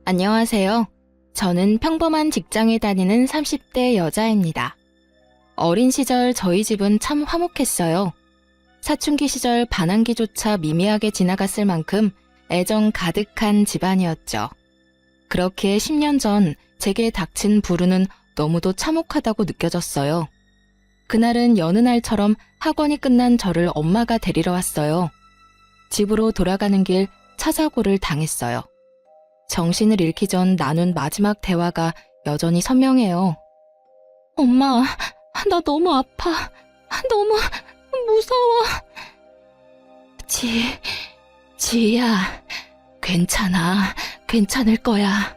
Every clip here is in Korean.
안녕하세요. 저는 평범한 직장에 다니는 30대 여자입니다. 어린 시절 저희 집은 참 화목했어요. 사춘기 시절 반항기조차 미미하게 지나갔을 만큼 애정 가득한 집안이었죠. 그렇게 10년 전 제게 닥친 불운은 너무도 참혹하다고 느껴졌어요. 그날은 여느 날처럼 학원이 끝난 저를 엄마가 데리러 왔어요. 집으로 돌아가는 길 차 사고를 당했어요. 정신을 잃기 전 나눈 마지막 대화가 여전히 선명해요. 엄마, 나 너무 아파. 너무 무서워. 지희야, 괜찮아. 괜찮을 거야.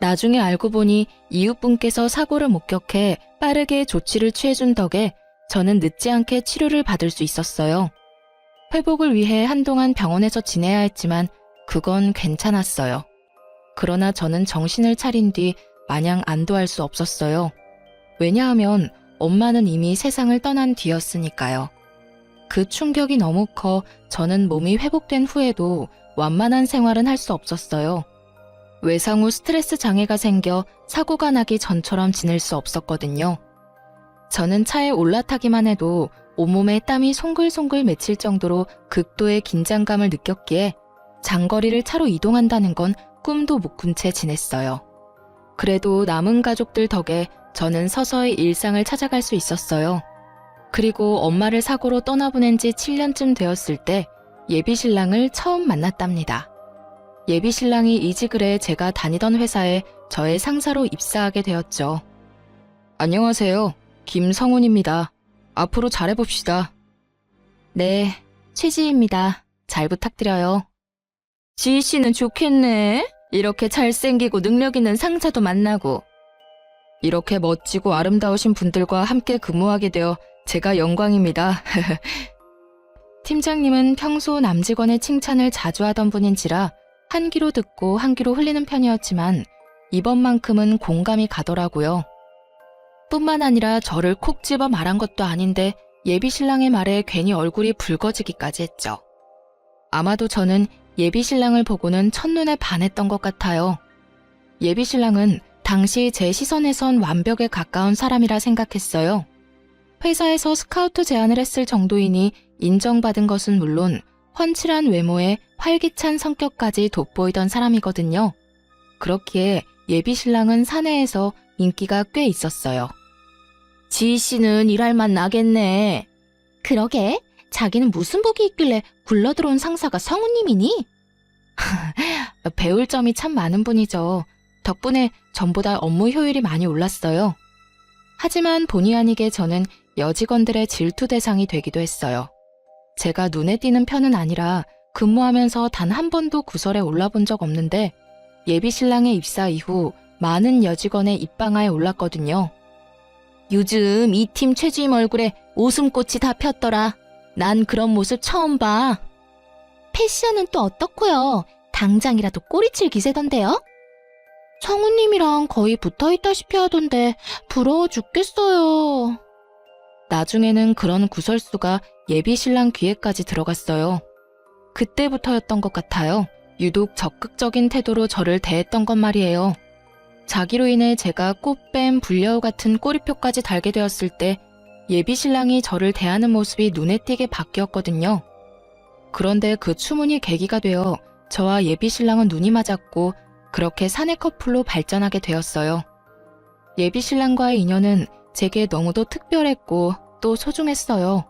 나중에 알고 보니 이웃분께서 사고를 목격해 빠르게 조치를 취해준 덕에 저는 늦지 않게 치료를 받을 수 있었어요. 회복을 위해 한동안 병원에서 지내야 했지만 그건 괜찮았어요. 그러나 저는 정신을 차린 뒤 마냥 안도할 수 없었어요. 왜냐하면 엄마는 이미 세상을 떠난 뒤였으니까요. 그 충격이 너무 커 저는 몸이 회복된 후에도 완만한 생활은 할 수 없었어요. 외상 후 스트레스 장애가 생겨 사고가 나기 전처럼 지낼 수 없었거든요. 저는 차에 올라타기만 해도 온몸에 땀이 송글송글 맺힐 정도로 극도의 긴장감을 느꼈기에 장거리를 차로 이동한다는 건 꿈도 못 꾼 채 지냈어요. 그래도 남은 가족들 덕에 저는 서서히 일상을 찾아갈 수 있었어요. 그리고 엄마를 사고로 떠나보낸 지 7년쯤 되었을 때 예비신랑을 처음 만났답니다. 예비신랑이 이직을 해 제가 다니던 회사에 저의 상사로 입사하게 되었죠. 안녕하세요. 김성훈입니다. 앞으로 잘해봅시다. 네, 최지희입니다. 잘 부탁드려요. 지희 씨는 좋겠네. 이렇게 잘생기고 능력 있는 상사도 만나고. 이렇게 멋지고 아름다우신 분들과 함께 근무하게 되어 제가 영광입니다. 팀장님은 평소 남직원의 칭찬을 자주 하던 분인지라 한 귀로 듣고 한 귀로 흘리는 편이었지만 이번만큼은 공감이 가더라고요. 뿐만 아니라 저를 콕 집어 말한 것도 아닌데 예비신랑의 말에 괜히 얼굴이 붉어지기까지 했죠. 아마도 저는 예비신랑을 보고는 첫눈에 반했던 것 같아요. 예비신랑은 당시 제 시선에선 완벽에 가까운 사람이라 생각했어요. 회사에서 스카우트 제안을 했을 정도이니 인정받은 것은 물론 훤칠한 외모에 활기찬 성격까지 돋보이던 사람이거든요. 그렇기에 예비신랑은 사내에서 인기가 꽤 있었어요. 지희 씨는 일할 맛 나겠네. 그러게, 자기는 무슨 복이 있길래 굴러들어온 상사가 성우님이니? 배울 점이 참 많은 분이죠. 덕분에 전보다 업무 효율이 많이 올랐어요. 하지만 본의 아니게 저는 여직원들의 질투 대상이 되기도 했어요. 제가 눈에 띄는 편은 아니라 근무하면서 단 한 번도 구설에 올라본 적 없는데 예비신랑의 입사 이후 많은 여직원의 입방아에 올랐거든요. 요즘 이 팀 최주임 얼굴에 웃음꽃이 다 폈더라. 난 그런 모습 처음 봐. 패션은 또 어떻고요? 당장이라도 꼬리칠 기세던데요? 성우님이랑 거의 붙어있다시피 하던데 부러워 죽겠어요. 나중에는 그런 구설수가 예비신랑 귀에까지 들어갔어요. 그때부터였던 것 같아요. 유독 적극적인 태도로 저를 대했던 것 말이에요. 자기로 인해 제가 꽃뱀, 불려우 같은 꼬리표까지 달게 되었을 때 예비신랑이 저를 대하는 모습이 눈에 띄게 바뀌었거든요. 그런데 그 추문이 계기가 되어 저와 예비신랑은 눈이 맞았고 그렇게 사내 커플로 발전하게 되었어요. 예비신랑과의 인연은 제게 너무도 특별했고 또 소중했어요.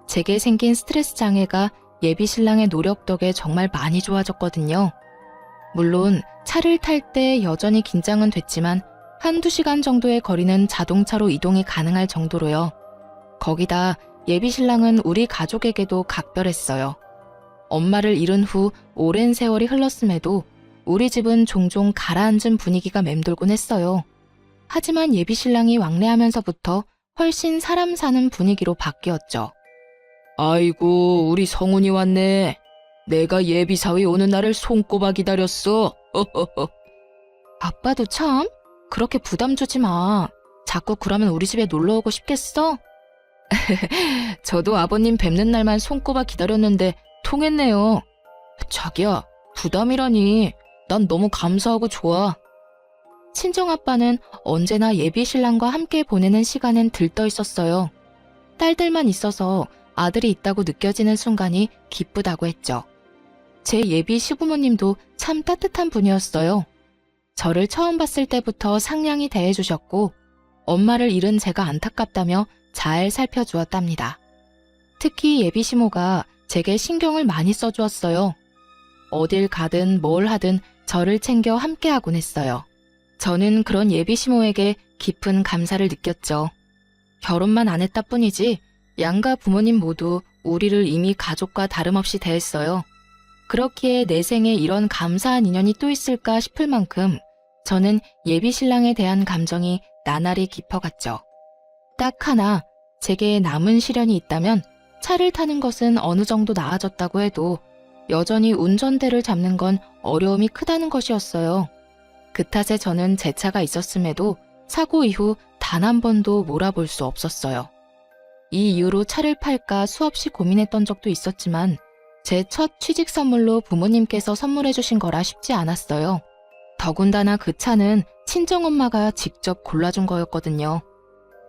제게 생긴 스트레스 장애가 예비신랑의 노력 덕에 정말 많이 좋아졌거든요. 물론 차를 탈 때 여전히 긴장은 됐지만 한두 시간 정도의 거리는 자동차로 이동이 가능할 정도로요. 거기다 예비신랑은 우리 가족에게도 각별했어요. 엄마를 잃은 후 오랜 세월이 흘렀음에도 우리 집은 종종 가라앉은 분위기가 맴돌곤 했어요. 하지만 예비신랑이 왕래하면서부터 훨씬 사람 사는 분위기로 바뀌었죠. 아이고, 우리 성훈이 왔네. 내가 예비사위 오는 날을 손꼽아 기다렸어. 아빠도 참 그렇게 부담 주지 마. 자꾸 그러면 우리 집에 놀러 오고 싶겠어? 저도 아버님 뵙는 날만 손꼽아 기다렸는데 통했네요. 자기야, 부담이라니. 난 너무 감사하고 좋아. 친정아빠는 언제나 예비 신랑과 함께 보내는 시간엔 들떠 있었어요. 딸들만 있어서 아들이 있다고 느껴지는 순간이 기쁘다고 했죠. 제 예비 시부모님도 참 따뜻한 분이었어요. 저를 처음 봤을 때부터 상냥히 대해주셨고 엄마를 잃은 제가 안타깝다며 잘 살펴주었답니다. 특히 예비 시모가 제게 신경을 많이 써주었어요. 어딜 가든 뭘 하든 저를 챙겨 함께하곤 했어요. 저는 그런 예비 시모에게 깊은 감사를 느꼈죠. 결혼만 안 했다 뿐이지 양가 부모님 모두 우리를 이미 가족과 다름없이 대했어요. 그렇기에 내 생에 이런 감사한 인연이 또 있을까 싶을 만큼 저는 예비 신랑에 대한 감정이 나날이 깊어갔죠. 딱 하나 제게 남은 시련이 있다면 차를 타는 것은 어느 정도 나아졌다고 해도 여전히 운전대를 잡는 건 어려움이 크다는 것이었어요. 그 탓에 저는 제 차가 있었음에도 사고 이후 단 한 번도 몰아볼 수 없었어요. 이 이유로 차를 팔까 수없이 고민했던 적도 있었지만 제 첫 취직 선물로 부모님께서 선물해 주신 거라 쉽지 않았어요. 더군다나 그 차는 친정엄마가 직접 골라준 거였거든요.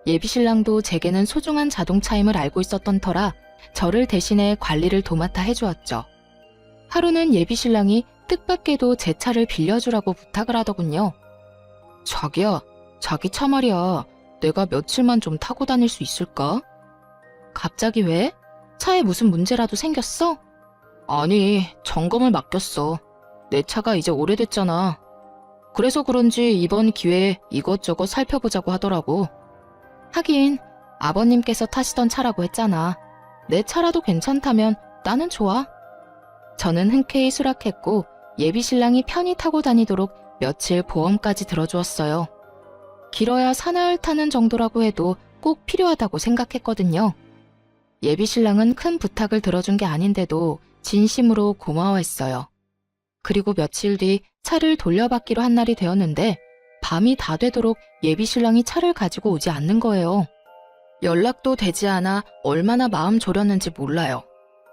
예비신랑도 제게는 소중한 자동차임을 알고 있었던 터라 저를 대신해 관리를 도맡아 해주었죠. 하루는 예비신랑이 뜻밖에도 제 차를 빌려주라고 부탁을 하더군요. 자기야, 자기 차 말이야. 내가 며칠만 좀 타고 다닐 수 있을까? 갑자기 왜? 차에 무슨 문제라도 생겼어? 아니, 점검을 맡겼어. 내 차가 이제 오래됐잖아. 그래서 그런지 이번 기회에 이것저것 살펴보자고 하더라고. 하긴 아버님께서 타시던 차라고 했잖아. 내 차라도 괜찮다면 나는 좋아. 저는 흔쾌히 수락했고 예비신랑이 편히 타고 다니도록 며칠 보험까지 들어주었어요. 길어야 사나흘 타는 정도라고 해도 꼭 필요하다고 생각했거든요. 예비신랑은 큰 부탁을 들어준 게 아닌데도 진심으로 고마워했어요. 그리고 며칠 뒤 차를 돌려받기로 한 날이 되었는데 밤이 다 되도록 예비신랑이 차를 가지고 오지 않는 거예요. 연락도 되지 않아 얼마나 마음 졸였는지 몰라요.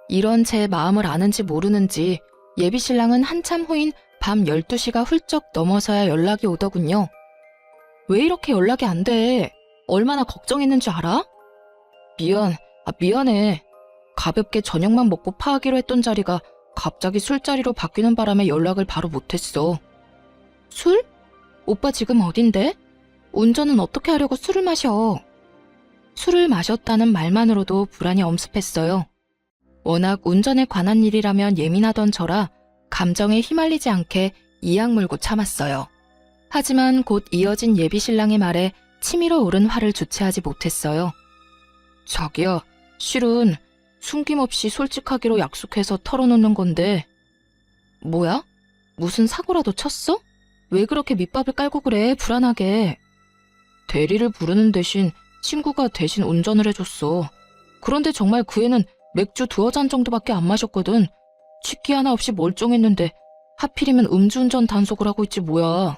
이런 제 마음을 아는지 모르는지 예비신랑은 한참 후인 밤 12시가 훌쩍 넘어서야 연락이 오더군요. 왜 이렇게 연락이 안 돼? 얼마나 걱정했는지 알아? 미안해. 가볍게 저녁만 먹고 파하기로 했던 자리가 갑자기 술자리로 바뀌는 바람에 연락을 바로 못했어. 술? 오빠 지금 어딘데? 운전은 어떻게 하려고 술을 마셔? 술을 마셨다는 말만으로도 불안이 엄습했어요. 워낙 운전에 관한 일이라면 예민하던 저라 감정에 휘말리지 않게 이악 물고 참았어요. 하지만 곧 이어진 예비신랑의 말에 치밀어 오른 화를 주체하지 못했어요. 자기야, 실은 숨김없이 솔직하기로 약속해서 털어놓는 건데. 뭐야? 무슨 사고라도 쳤어? 왜 그렇게 밑밥을 깔고 그래, 불안하게. 대리를 부르는 대신 친구가 대신 운전을 해줬어. 그런데 정말 그 애는 맥주 2잔 정도밖에 안 마셨거든. 취기 하나 없이 멀쩡했는데 하필이면 음주운전 단속을 하고 있지 뭐야.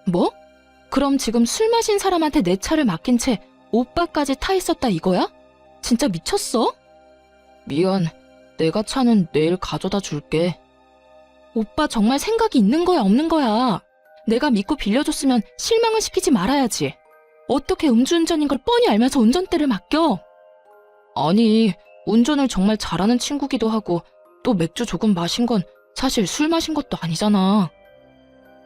뭐? 그럼 지금 술 마신 사람한테 내 차를 맡긴 채 오빠까지 타 있었다 이거야? 진짜 미쳤어? 미안, 내가 차는 내일 가져다 줄게. 오빠 정말 생각이 있는 거야 없는 거야? 내가 믿고 빌려줬으면 실망을 시키지 말아야지. 어떻게 음주운전인 걸 뻔히 알면서 운전대를 맡겨? 아니, 운전을 정말 잘하는 친구기도 하고 또 맥주 조금 마신 건 사실 술 마신 것도 아니잖아.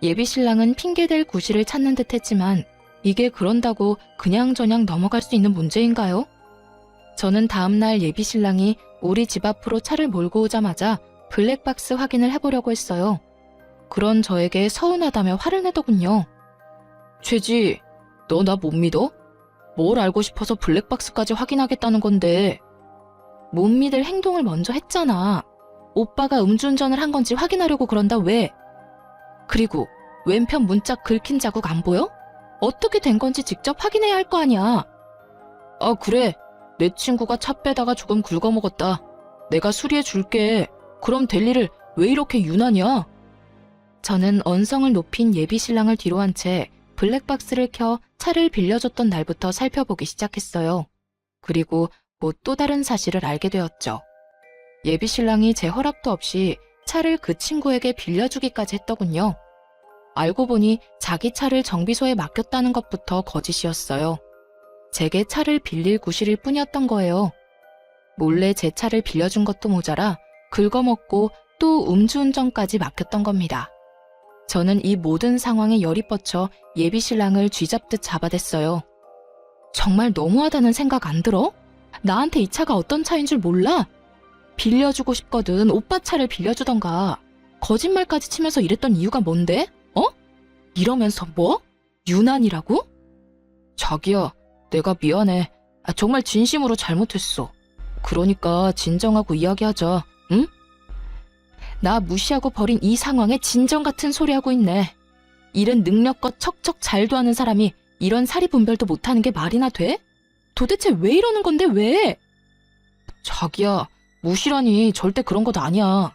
예비신랑은 핑계댈 구실을 찾는 듯 했지만 이게 그런다고 그냥저냥 넘어갈 수 있는 문제인가요? 저는 다음날 예비신랑이 우리 집 앞으로 차를 몰고 오자마자 블랙박스 확인을 해보려고 했어요. 그런 저에게 서운하다며 화를 내더군요. 최지, 너 나 못 믿어? 뭘 알고 싶어서 블랙박스까지 확인하겠다는 건데. 못 믿을 행동을 먼저 했잖아. 오빠가 음주운전을 한 건지 확인하려고 그런다 왜? 그리고 왼편 문짝 긁힌 자국 안 보여? 어떻게 된 건지 직접 확인해야 할 거 아니야. 아 그래, 내 친구가 차 빼다가 조금 긁어먹었다. 내가 수리해 줄게. 그럼 될 일을 왜 이렇게 유난이야? 저는 언성을 높인 예비신랑을 뒤로 한 채 블랙박스를 켜 차를 빌려줬던 날부터 살펴보기 시작했어요. 그리고 곧 또 다른 사실을 알게 되었죠. 예비신랑이 제 허락도 없이 차를 그 친구에게 빌려주기까지 했더군요. 알고 보니 자기 차를 정비소에 맡겼다는 것부터 거짓이었어요. 제게 차를 빌릴 구실일 뿐이었던 거예요. 몰래 제 차를 빌려준 것도 모자라 긁어먹고 또 음주운전까지 맡겼던 겁니다. 저는 이 모든 상황에 열이 뻗쳐 예비신랑을 쥐잡듯 잡아댔어요. 정말 너무하다는 생각 안 들어? 나한테 이 차가 어떤 차인 줄 몰라? 빌려주고 싶거든 오빠 차를 빌려주던가. 거짓말까지 치면서 이랬던 이유가 뭔데? 이러면서 뭐? 유난이라고? 자기야, 내가 미안해. 정말 진심으로 잘못했어. 그러니까 진정하고 이야기하자, 응? 나 무시하고 버린 이 상황에 진정 같은 소리 하고 있네. 일은 능력껏 척척 잘도 하는 사람이 이런 사리분별도 못하는 게 말이나 돼? 도대체 왜 이러는 건데 왜? 자기야, 무시라니 절대 그런 것 아니야.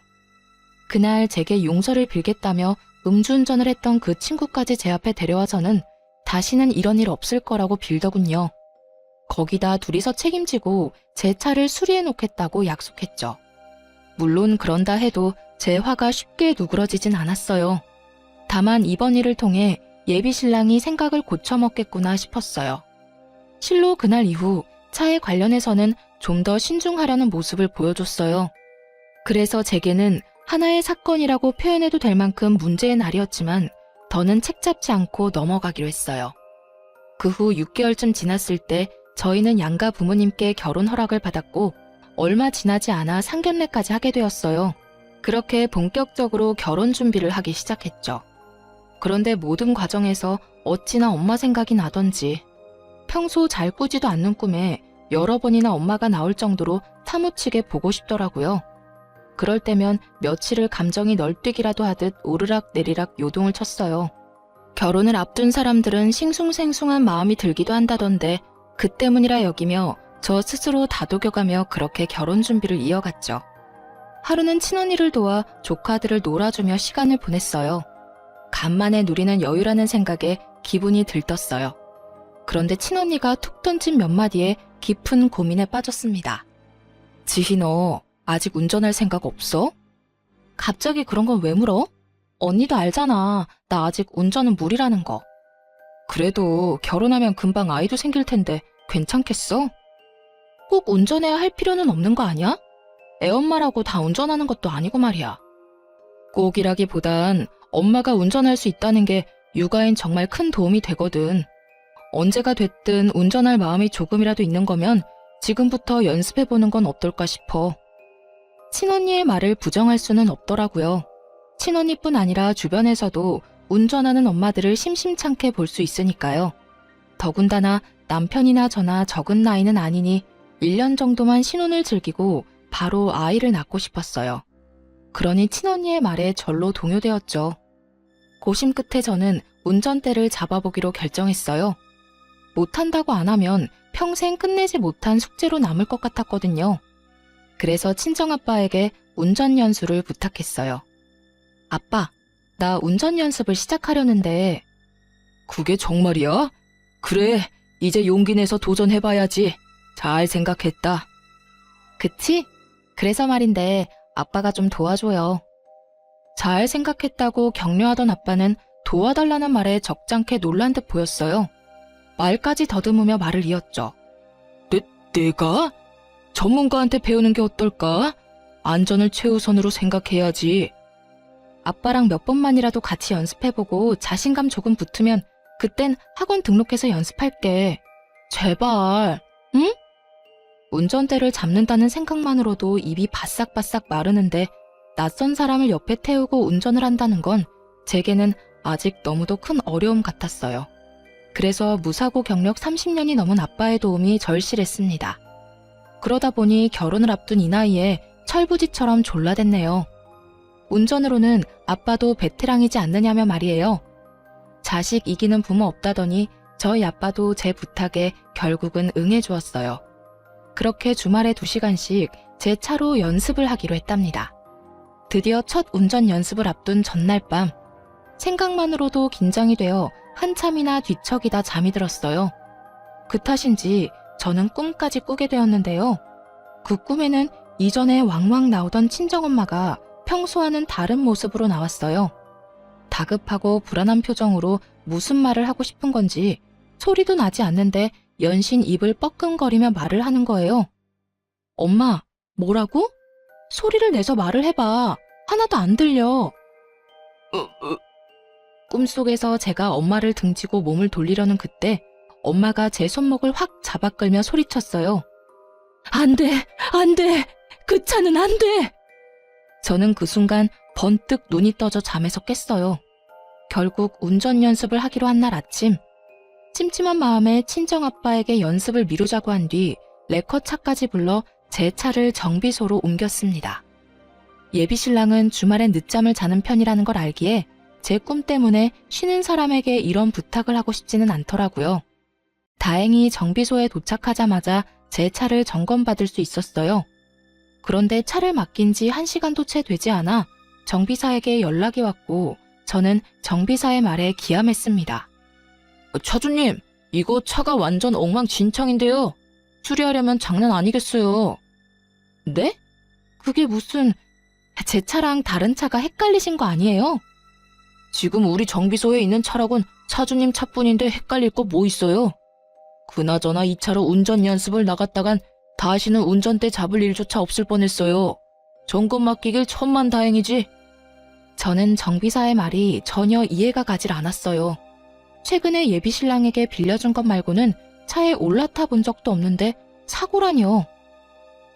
그날 제게 용서를 빌겠다며 음주운전을 했던 그 친구까지 제 앞에 데려와서는 다시는 이런 일 없을 거라고 빌더군요. 거기다 둘이서 책임지고 제 차를 수리해 놓겠다고 약속했죠. 물론 그런다 해도 제 화가 쉽게 누그러지진 않았어요. 다만 이번 일을 통해 예비신랑이 생각을 고쳐먹겠구나 싶었어요. 실로 그날 이후 차에 관련해서는 좀 더 신중하려는 모습을 보여줬어요. 그래서 제게는 하나의 사건이라고 표현해도 될 만큼 문제의 날이었지만 더는 책잡지 않고 넘어가기로 했어요. 그 후 6개월쯤 지났을 때 저희는 양가 부모님께 결혼 허락을 받았고 얼마 지나지 않아 상견례까지 하게 되었어요. 그렇게 본격적으로 결혼 준비를 하기 시작했죠. 그런데 모든 과정에서 어찌나 엄마 생각이 나던지 평소 잘 꾸지도 않는 꿈에 여러 번이나 엄마가 나올 정도로 사무치게 보고 싶더라고요. 그럴 때면 며칠을 감정이 널뛰기라도 하듯 오르락 내리락 요동을 쳤어요. 결혼을 앞둔 사람들은 싱숭생숭한 마음이 들기도 한다던데 그 때문이라 여기며 저 스스로 다독여가며 그렇게 결혼 준비를 이어갔죠. 하루는 친언니를 도와 조카들을 놀아주며 시간을 보냈어요. 간만에 누리는 여유라는 생각에 기분이 들떴어요. 그런데 친언니가 툭 던진 몇 마디에 깊은 고민에 빠졌습니다. 지희 너 아직 운전할 생각 없어? 갑자기 그런 건 왜 물어? 언니도 알잖아. 나 아직 운전은 무리라는 거. 그래도 결혼하면 금방 아이도 생길 텐데 괜찮겠어? 꼭 운전해야 할 필요는 없는 거 아니야? 애엄마라고 다 운전하는 것도 아니고 말이야. 꼭이라기보단 엄마가 운전할 수 있다는 게 육아엔 정말 큰 도움이 되거든. 언제가 됐든 운전할 마음이 조금이라도 있는 거면 지금부터 연습해보는 건 어떨까 싶어. 친언니의 말을 부정할 수는 없더라고요. 친언니뿐 아니라 주변에서도 운전하는 엄마들을 심심찮게 볼 수 있으니까요. 더군다나 남편이나 저나 적은 나이는 아니니 1년 정도만 신혼을 즐기고 바로 아이를 낳고 싶었어요. 그러니 친언니의 말에 절로 동요되었죠. 고심 끝에 저는 운전대를 잡아보기로 결정했어요. 못한다고 안 하면 평생 끝내지 못한 숙제로 남을 것 같았거든요. 그래서 친정아빠에게 운전 연수를 부탁했어요. 아빠, 나 운전 연습을 시작하려는데. 그게 정말이야? 그래, 이제 용기 내서 도전해봐야지. 잘 생각했다. 그치? 그래서 말인데 아빠가 좀 도와줘요. 잘 생각했다고 격려하던 아빠는 도와달라는 말에 적잖게 놀란 듯 보였어요. 말까지 더듬으며 말을 이었죠. 내가? 전문가한테 배우는 게 어떨까? 안전을 최우선으로 생각해야지. 아빠랑 몇 번만이라도 같이 연습해보고 자신감 조금 붙으면 그땐 학원 등록해서 연습할게. 제발, 응? 운전대를 잡는다는 생각만으로도 입이 바싹바싹 마르는데 낯선 사람을 옆에 태우고 운전을 한다는 건 제게는 아직 너무도 큰 어려움 같았어요. 그래서 무사고 경력 30년이 넘은 아빠의 도움이 절실했습니다. 그러다 보니 결혼을 앞둔 이 나이에 철부지처럼 졸라댔네요. 운전으로는 아빠도 베테랑이지 않느냐며 말이에요. 자식 이기는 부모 없다더니 저희 아빠도 제 부탁에 결국은 응해주었어요. 그렇게 주말에 2시간씩 제 차로 연습을 하기로 했답니다. 드디어 첫 운전 연습을 앞둔 전날 밤, 생각만으로도 긴장이 되어 한참이나 뒤척이다 잠이 들었어요. 그 탓인지 저는 꿈까지 꾸게 되었는데요. 그 꿈에는 이전에 왕왕 나오던 친정엄마가 평소와는 다른 모습으로 나왔어요. 다급하고 불안한 표정으로 무슨 말을 하고 싶은 건지 소리도 나지 않는데 연신 입을 뻐끔거리며 말을 하는 거예요. 엄마, 뭐라고? 소리를 내서 말을 해봐. 하나도 안 들려. 꿈속에서 제가 엄마를 등지고 몸을 돌리려는 그때 엄마가 제 손목을 확 잡아 끌며 소리쳤어요. 안 돼! 안 돼! 그 차는 안 돼! 저는 그 순간 번뜩 눈이 떠져 잠에서 깼어요. 결국 운전 연습을 하기로 한 날 아침, 찜찜한 마음에 친정아빠에게 연습을 미루자고 한 뒤 레커차까지 불러 제 차를 정비소로 옮겼습니다. 예비신랑은 주말엔 늦잠을 자는 편이라는 걸 알기에 제 꿈 때문에 쉬는 사람에게 이런 부탁을 하고 싶지는 않더라고요. 다행히 정비소에 도착하자마자 제 차를 점검받을 수 있었어요. 그런데 차를 맡긴 지 1시간도 채 되지 않아 정비사에게 연락이 왔고 저는 정비사의 말에 기함했습니다. 차주님, 이거 차가 완전 엉망진창인데요. 수리하려면 장난 아니겠어요. 네? 그게 무슨... 제 차랑 다른 차가 헷갈리신 거 아니에요? 지금 우리 정비소에 있는 차락은 차주님 차뿐인데 헷갈릴 거 뭐 있어요? 그나저나 이 차로 운전 연습을 나갔다간 다시는 운전대 잡을 일조차 없을 뻔했어요. 점검 맡기길 천만다행이지. 저는 정비사의 말이 전혀 이해가 가질 않았어요. 최근에 예비신랑에게 빌려준 것 말고는 차에 올라타 본 적도 없는데 사고라니요.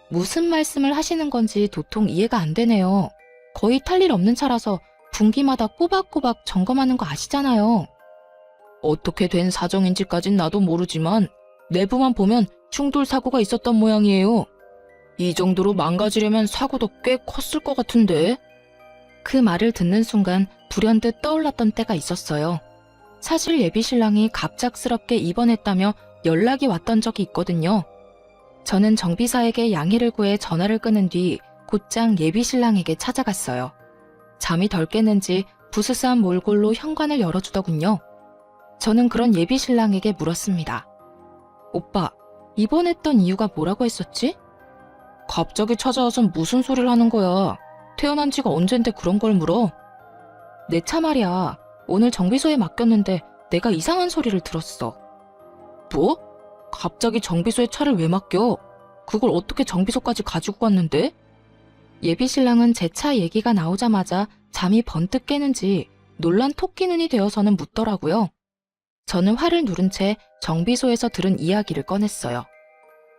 무슨 말씀을 하시는 건지 도통 이해가 안 되네요. 거의 탈 일 없는 차라서 분기마다 꼬박꼬박 점검하는 거 아시잖아요. 어떻게 된 사정인지까진 나도 모르지만 내부만 보면 충돌 사고가 있었던 모양이에요. 이 정도로 망가지려면 사고도 꽤 컸을 것 같은데. 그 말을 듣는 순간 불현듯 떠올랐던 때가 있었어요. 사실 예비신랑이 갑작스럽게 입원했다며 연락이 왔던 적이 있거든요. 저는 정비사에게 양해를 구해 전화를 끊은 뒤 곧장 예비신랑에게 찾아갔어요. 잠이 덜 깼는지 부스스한 몰골로 현관을 열어주더군요. 저는 그런 예비신랑에게 물었습니다. 오빠, 입원했던 이유가 뭐라고 했었지? 갑자기 찾아와서 무슨 소리를 하는 거야. 태어난 지가 언젠데 그런 걸 물어. 내 차 말이야. 오늘 정비소에 맡겼는데 내가 이상한 소리를 들었어. 뭐? 갑자기 정비소에 차를 왜 맡겨? 그걸 어떻게 정비소까지 가지고 갔는데? 예비신랑은 제 차 얘기가 나오자마자 잠이 번뜩 깨는지 놀란 토끼 눈이 되어서는 묻더라고요. 저는 화를 누른 채 정비소에서 들은 이야기를 꺼냈어요.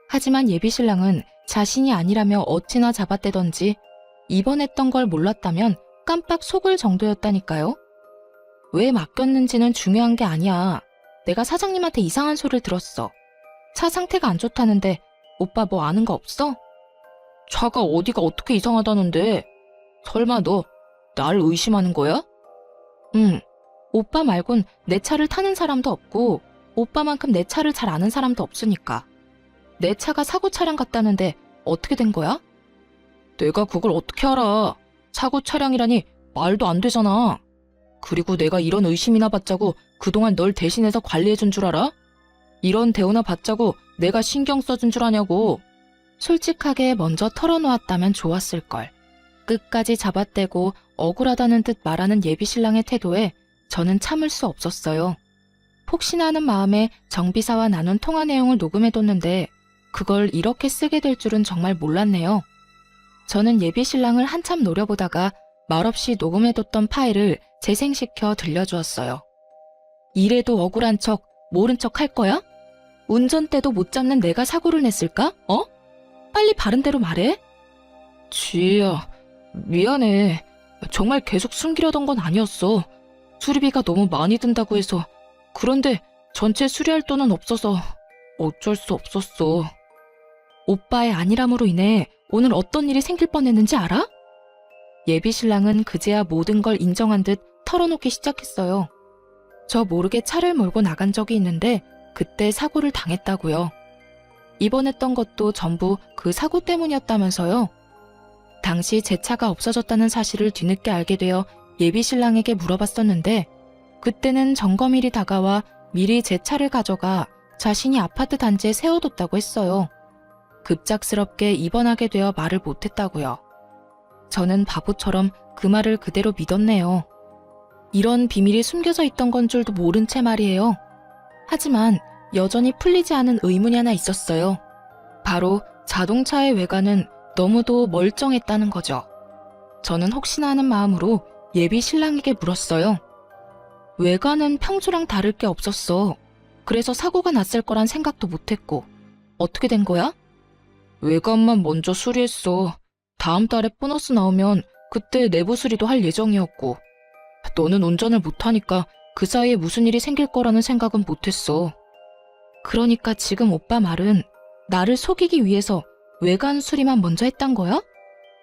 하지만 예비신랑은 자신이 아니라며 어찌나 잡아떼던지 입원했던 걸 몰랐다면 깜빡 속을 정도였다니까요. 왜 맡겼는지는 중요한 게 아니야. 내가 사장님한테 이상한 소리를 들었어. 차 상태가 안 좋다는데 오빠 뭐 아는 거 없어? 차가 어디가 어떻게 이상하다는데? 설마 너 날 의심하는 거야? 응. 오빠 말곤 내 차를 타는 사람도 없고 오빠만큼 내 차를 잘 아는 사람도 없으니까. 내 차가 사고 차량 같다는데 어떻게 된 거야? 내가 그걸 어떻게 알아? 사고 차량이라니 말도 안 되잖아. 그리고 내가 이런 의심이나 받자고 그동안 널 대신해서 관리해준 줄 알아? 이런 대우나 받자고 내가 신경 써준 줄 아냐고. 솔직하게 먼저 털어놓았다면 좋았을걸. 끝까지 잡아떼고 억울하다는 듯 말하는 예비신랑의 태도에 저는 참을 수 없었어요. 혹시나 하는 마음에 정비사와 나눈 통화 내용을 녹음해뒀는데 그걸 이렇게 쓰게 될 줄은 정말 몰랐네요. 저는 예비신랑을 한참 노려보다가 말없이 녹음해뒀던 파일을 재생시켜 들려주었어요. 이래도 억울한 척, 모른 척 할 거야? 운전대도 못 잡는 내가 사고를 냈을까? 빨리 바른 대로 말해. 지희야, 미안해. 정말 계속 숨기려던 건 아니었어. 수리비가 너무 많이 든다고 해서. 그런데 전체 수리할 돈은 없어서 어쩔 수 없었어. 오빠의 안일함으로 인해 오늘 어떤 일이 생길 뻔했는지 알아? 예비신랑은 그제야 모든 걸 인정한 듯 털어놓기 시작했어요. 저 모르게 차를 몰고 나간 적이 있는데 그때 사고를 당했다고요. 입원했던 것도 전부 그 사고 때문이었다면서요. 당시 제 차가 없어졌다는 사실을 뒤늦게 알게 되어 예비신랑에게 물어봤었는데 그때는 점검일이 다가와 미리 제 차를 가져가 자신이 아파트 단지에 세워뒀다고 했어요. 급작스럽게 입원하게 되어 말을 못했다고요. 저는 바보처럼 그 말을 그대로 믿었네요. 이런 비밀이 숨겨져 있던 건 줄도 모른 채 말이에요. 하지만 여전히 풀리지 않은 의문이 하나 있었어요. 바로 자동차의 외관은 너무도 멀쩡했다는 거죠. 저는 혹시나 하는 마음으로 예비 신랑에게 물었어요. 외관은 평소랑 다를 게 없었어. 그래서 사고가 났을 거란 생각도 못했고. 어떻게 된 거야? 외관만 먼저 수리했어. 다음 달에 보너스 나오면 그때 내부 수리도 할 예정이었고. 너는 운전을 못하니까 그 사이에 무슨 일이 생길 거라는 생각은 못했어. 그러니까 지금 오빠 말은 나를 속이기 위해서 외관 수리만 먼저 했단 거야?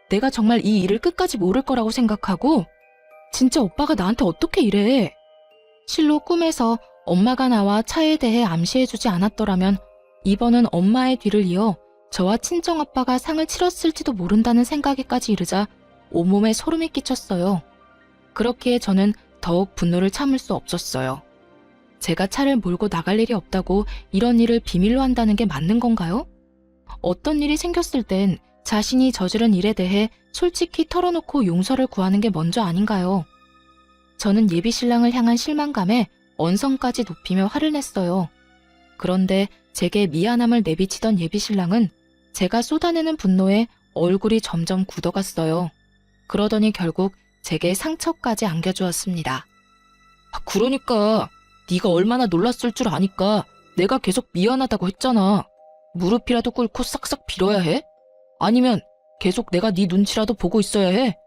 내가 정말 이 일을 끝까지 모를 거라고 생각하고? 진짜 오빠가 나한테 어떻게 이래? 실로 꿈에서 엄마가 나와 차에 대해 암시해주지 않았더라면 이번은 엄마의 뒤를 이어 저와 친정아빠가 상을 치렀을지도 모른다는 생각에까지 이르자 온몸에 소름이 끼쳤어요. 그렇기에 저는 더욱 분노를 참을 수 없었어요. 제가 차를 몰고 나갈 일이 없다고 이런 일을 비밀로 한다는 게 맞는 건가요? 어떤 일이 생겼을 땐 자신이 저지른 일에 대해 솔직히 털어놓고 용서를 구하는 게 먼저 아닌가요? 저는 예비 신랑을 향한 실망감에 언성까지 높이며 화를 냈어요. 그런데 제게 미안함을 내비치던 예비 신랑은 제가 쏟아내는 분노에 얼굴이 점점 굳어갔어요. 그러더니 결국 제게 상처까지 안겨주었습니다. 그러니까 네가 얼마나 놀랐을 줄 아니까 내가 계속 미안하다고 했잖아. 무릎이라도 꿇고 싹싹 빌어야 해? 아니면 계속 내가 네 눈치라도 보고 있어야 해?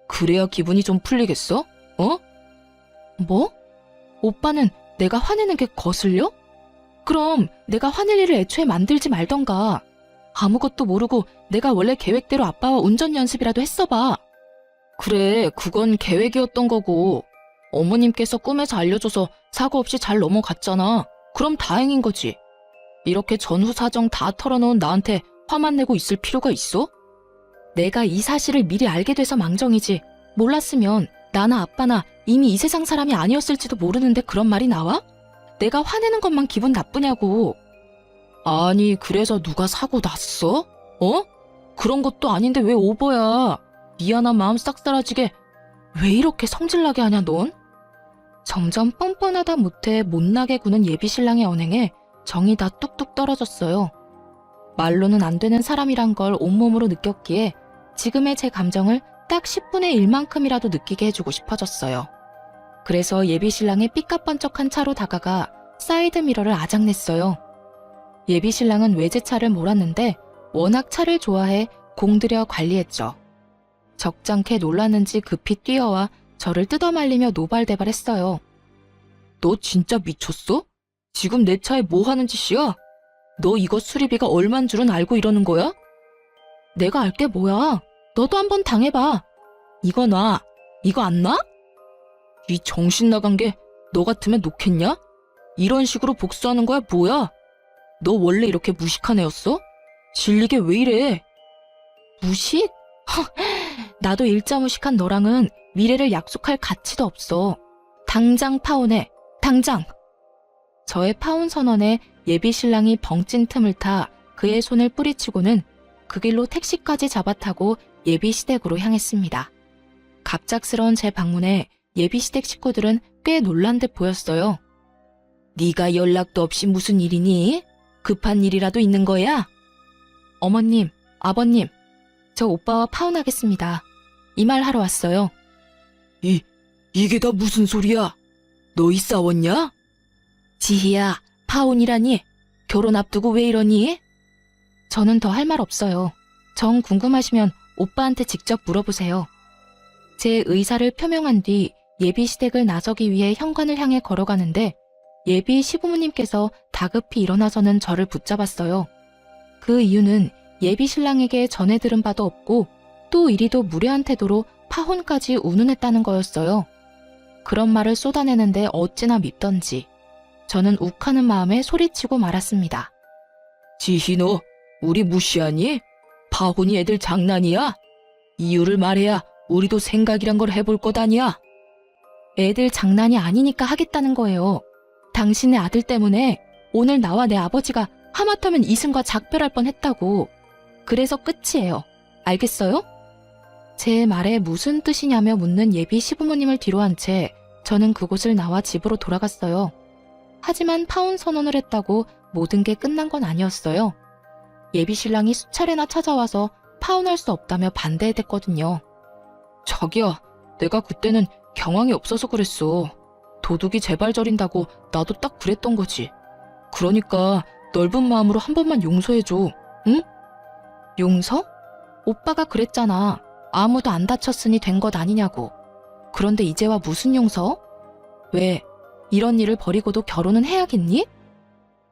그래야 기분이 좀 풀리겠어? 어? 뭐? 오빠는 내가 화내는 게 거슬려? 그럼 내가 화낼 일을 애초에 만들지 말던가. 아무것도 모르고 내가 원래 계획대로 아빠와 운전 연습이라도 했어봐. 그래, 그건 계획이었던 거고 어머님께서 꿈에서 알려줘서 사고 없이 잘 넘어갔잖아. 그럼 다행인 거지. 이렇게 전후 사정 다 털어놓은 나한테 화만 내고 있을 필요가 있어? 내가 이 사실을 미리 알게 돼서 망정이지. 몰랐으면 나나 아빠나 이미 이 세상 사람이 아니었을지도 모르는데 그런 말이 나와? 내가 화내는 것만 기분 나쁘냐고. 아니, 그래서 누가 사고 났어? 어? 그런 것도 아닌데 왜 오버야? 미안한 마음 싹 사라지게 왜 이렇게 성질나게 하냐 넌? 점점 뻔뻔하다 못해 못나게 구는 예비신랑의 언행에 정이 다 뚝뚝 떨어졌어요. 말로는 안 되는 사람이란 걸 온몸으로 느꼈기에 지금의 제 감정을 딱 10분의 1만큼이라도 느끼게 해주고 싶어졌어요. 그래서 예비신랑의 삐까뻔쩍한 차로 다가가 사이드미러를 아작냈어요. 예비신랑은 외제차를 몰았는데 워낙 차를 좋아해 공들여 관리했죠. 적잖게 놀랐는지 급히 뛰어와 저를 뜯어말리며 노발대발했어요. 너 진짜 미쳤어? 지금 내 차에 뭐 하는 짓이야? 너 이거 수리비가 얼만 줄은 알고 이러는 거야? 내가 알게 뭐야? 너도 한번 당해봐. 이거 놔. 이거 안 놔? 이 정신 나간 게 너 같으면 놓겠냐? 이런 식으로 복수하는 거야 뭐야? 너 원래 이렇게 무식한 애였어? 질리게 왜 이래? 무식? 나도 일자 무식한 너랑은 미래를 약속할 가치도 없어. 당장 파혼해. 당장. 저의 파혼 선언에 예비 신랑이 벙찐 틈을 타 그의 손을 뿌리치고는 그 길로 택시까지 잡아타고 예비 시댁으로 향했습니다. 갑작스러운 제 방문에 예비 시댁 식구들은 꽤 놀란 듯 보였어요. 네가 연락도 없이 무슨 일이니? 급한 일이라도 있는 거야? 어머님, 아버님, 저 오빠와 파혼하겠습니다. 이 말 하러 왔어요. 이게 다 무슨 소리야? 너희 싸웠냐? 지희야, 파혼이라니? 결혼 앞두고 왜 이러니? 저는 더 할 말 없어요. 정 궁금하시면 오빠한테 직접 물어보세요. 제 의사를 표명한 뒤 예비 시댁을 나서기 위해 현관을 향해 걸어가는데 예비 시부모님께서 다급히 일어나서는 저를 붙잡았어요. 그 이유는 예비 신랑에게 전해 들은 바도 없고 또 이리도 무례한 태도로 파혼까지 운운했다는 거였어요. 그런 말을 쏟아내는데 어찌나 밉던지 저는 욱하는 마음에 소리치고 말았습니다. 지희 너 우리 무시하니? 파혼이 애들 장난이야? 이유를 말해야 우리도 생각이란 걸 해볼 것 아니야? 애들 장난이 아니니까 하겠다는 거예요. 당신의 아들 때문에 오늘 나와 내 아버지가 하마터면 이승과 작별할 뻔했다고. 그래서 끝이에요. 알겠어요? 제 말에 무슨 뜻이냐며 묻는 예비 시부모님을 뒤로 한 채 저는 그곳을 나와 집으로 돌아갔어요. 하지만 파혼 선언을 했다고 모든 게 끝난 건 아니었어요. 예비 신랑이 수차례나 찾아와서 파혼할 수 없다며 반대했거든요. 자기야, 내가 그때는 경황이 없어서 그랬어. 도둑이 제발 저린다고 나도 딱 그랬던 거지. 그러니까 넓은 마음으로 한 번만 용서해줘, 응? 용서? 오빠가 그랬잖아. 아무도 안 다쳤으니 된 것 아니냐고. 그런데 이제와 무슨 용서? 왜, 이런 일을 버리고도 결혼은 해야겠니?